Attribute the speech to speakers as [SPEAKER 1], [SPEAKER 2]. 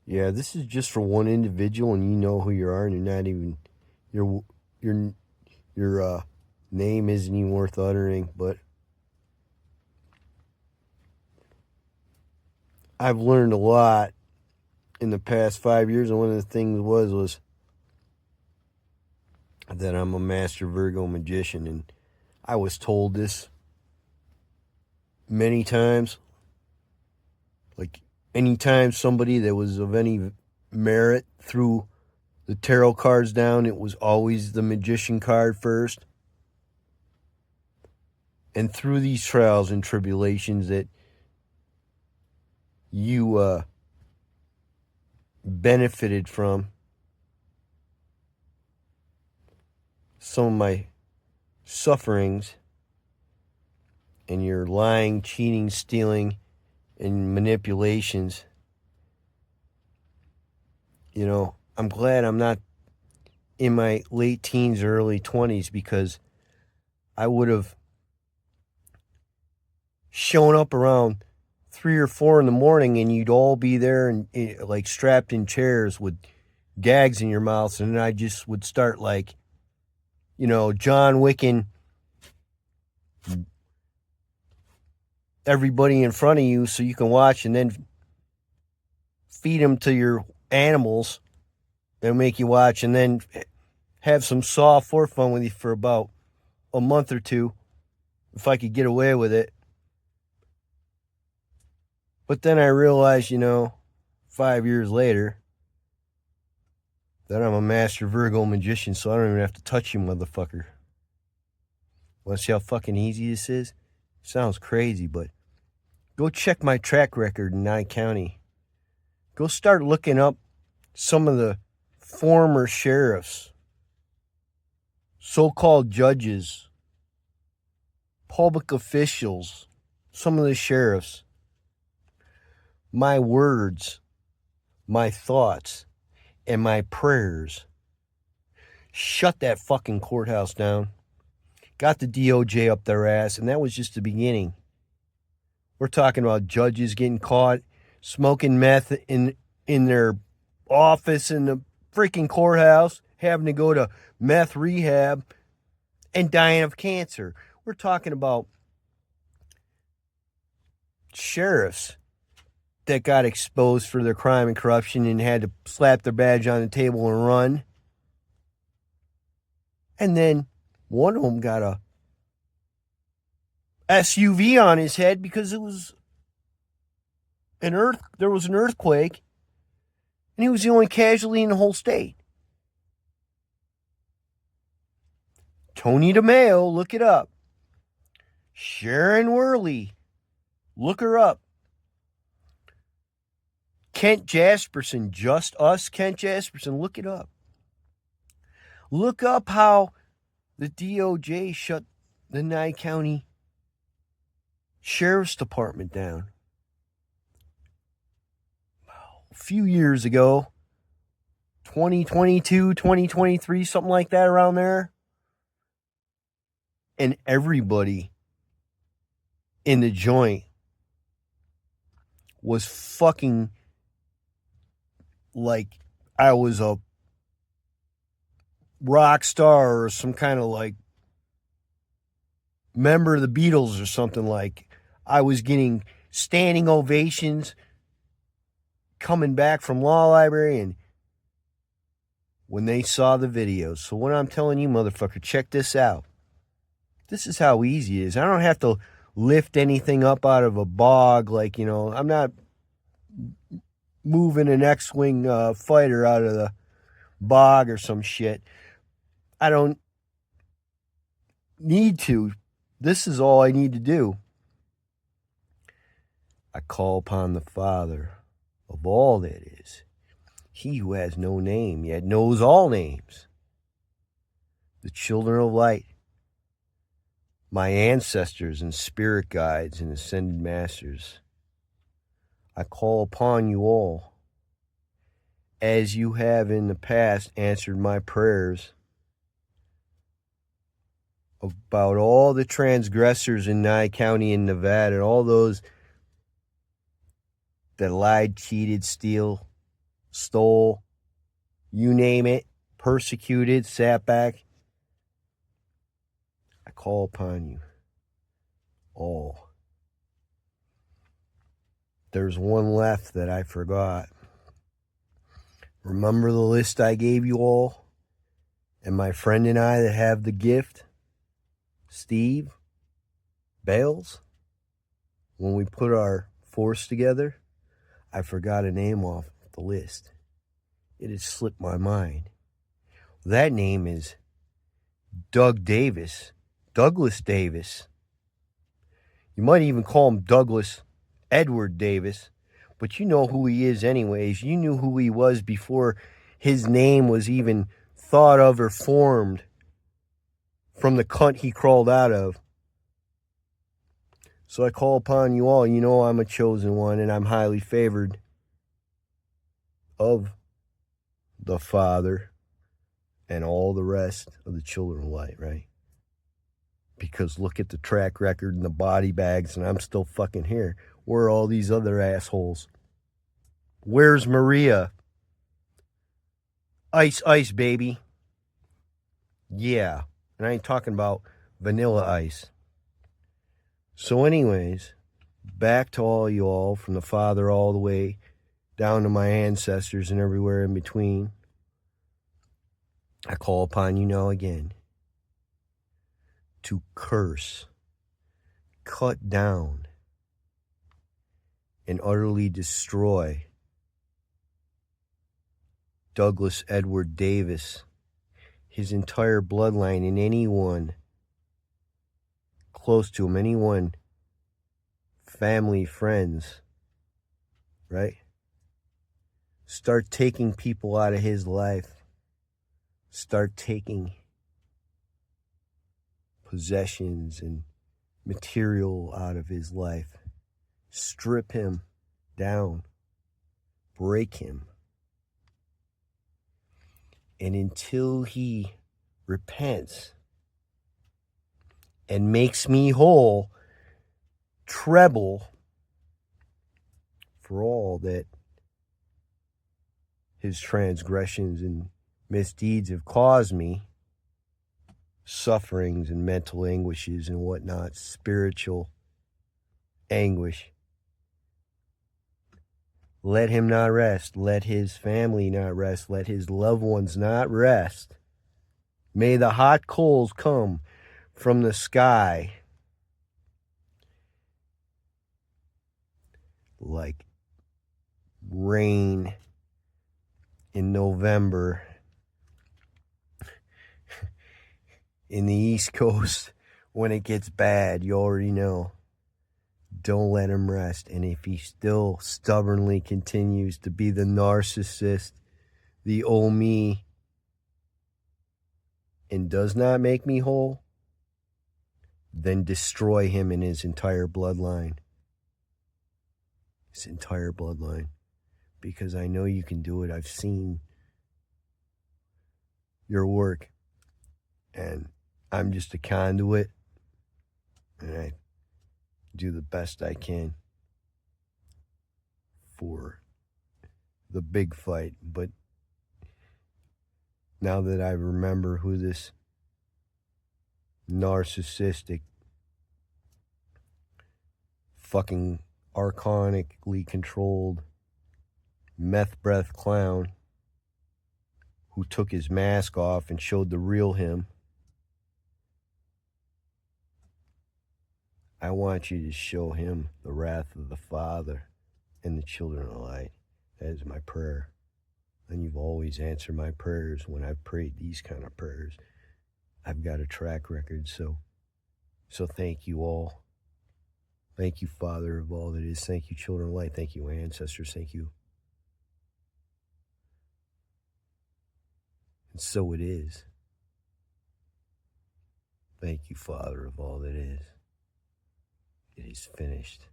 [SPEAKER 1] Yeah, this is just for one individual, and you know who you are, and you're not even your your your name isn't even worth uttering. But I've learned a lot in the past 5 years, and one of the things was that I'm a master Virgo magician, and I was told this many times. Like anytime somebody that was of any merit threw the tarot cards down, it was always the magician card first. And through these trials and tribulations that you benefited from, some of my sufferings and your lying, cheating, stealing, and manipulations, I'm glad I'm not in my late teens or early 20s, because I would have shown up around 3 or 4 in the morning and you'd all be there and like strapped in chairs with gags in your mouths, and then I just would start like, John Wicking everybody in front of you so you can watch, and then feed them to your animals and make you watch, and then have some soft for fun with you for about a month or two if I could get away with it. But then I realized, 5 years later, that I'm a master Virgo magician, so I don't even have to touch you, motherfucker. Want to see how fucking easy this is? Sounds crazy, but go check my track record in Nye County. Go start looking up some of the former sheriffs, so-called judges, public officials, some of the sheriffs. My words, my thoughts, and my prayers shut that fucking courthouse down, got the DOJ up their ass, and that was just the beginning. We're talking about judges getting caught smoking meth in their office in the freaking courthouse, having to go to meth rehab, and dying of cancer. We're talking about sheriffs that got exposed for their crime and corruption and had to slap their badge on the table and run. And then one of them got a SUV on his head because there was an earthquake, and he was the only casualty in the whole state. Tony DeMeo, look it up. Sharon Worley, look her up. Kent Jasperson, just us, Kent Jasperson, look it up. Look up how the DOJ shut the Nye County Sheriff's Department down. A few years ago, 2022, 2023, something like that around there. And everybody in the joint was fucking like I was a rock star or some kind of like member of the Beatles or something. Like I was getting standing ovations coming back from law library, and when they saw the videos. So what I'm telling you, motherfucker, check this out. This is how easy it is. I don't have to lift anything up out of a bog. Like, I'm not moving an X-Wing fighter out of the bog or some shit. I don't need to. This is all I need to do. I call upon the Father of all that is, he who has no name yet knows all names, the children of light, my ancestors and spirit guides and ascended masters. I call upon you all, as you have in the past answered my prayers about all the transgressors in Nye County and Nevada, and all those that lied, cheated, steal, stole, you name it, persecuted, sat back. I call upon you all. There's one left that I forgot. Remember the list I gave you all? And my friend and I that have the gift? Steve? Bales? When we put our force together, I forgot a name off the list. It had slipped my mind. That name is Douglas Davis. You might even call him Douglas Edward Davis, but you know who he is anyways. You knew who he was before his name was even thought of or formed from the cunt he crawled out of. So I call upon you all. You know I'm a chosen one, and I'm highly favored of the Father and all the rest of the children of light, right? Because look at the track record and the body bags, and I'm still fucking here. Where are all these other assholes? Where's Maria? Ice, ice, baby. Yeah, and I ain't talking about vanilla ice. So anyways, back to all you all, from the Father all the way down to my ancestors and everywhere in between. I call upon you now again to curse, cut down, and utterly destroy Douglas Edward Davis, his entire bloodline, and anyone close to him, anyone, family, friends, right? Start taking people out of his life. Start taking possessions and material out of his life. Strip him down. Break him. And until he repents and makes me whole, treble for all that his transgressions and misdeeds have caused me, sufferings and mental anguishes and whatnot, spiritual anguish. Let him not rest. Let his family not rest. Let his loved ones not rest. May the hot coals come from the sky like rain in November in the East Coast when it gets bad. You already know. Don't let him rest. And if he still stubbornly continues to be the narcissist, the oh me, and does not make me whole, then destroy him and his entire bloodline. His entire bloodline. Because I know you can do it. I've seen your work. And I'm just a conduit. And I do the best I can for the big fight. But now that I remember who this narcissistic, fucking archonically controlled meth breath clown who took his mask off and showed the real him, I want you to show him the wrath of the Father and the children of light. That is my prayer. And you've always answered my prayers when I've prayed these kind of prayers. I've got a track record, so thank you all. Thank you, Father of all that is. Thank you, children of light. Thank you, ancestors. Thank you. And so it is. Thank you, Father of all that is. It is finished.